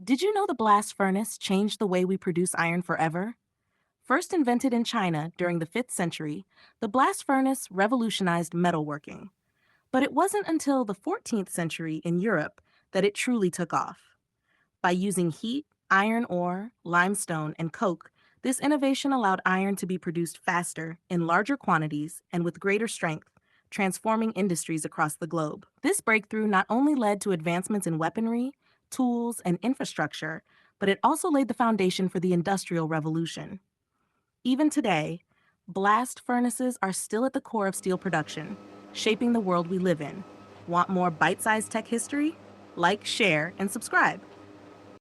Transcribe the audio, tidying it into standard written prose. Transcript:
Did you know the blast furnace changed the way we produce iron forever? First invented in China during the 5th century, the blast furnace revolutionized metalworking. But it wasn't until the 14th century in Europe that it truly took off. By using heat, iron ore, limestone, and coke, this innovation allowed iron to be produced faster, in larger quantities, and with greater strength, transforming industries across the globe. This breakthrough not only led to advancements in weaponry, tools, and infrastructure, but it also laid the foundation for the Industrial Revolution. Even today, blast furnaces are still at the core of steel production, shaping the world we live in. Want more bite sized tech history? Like, share, and subscribe.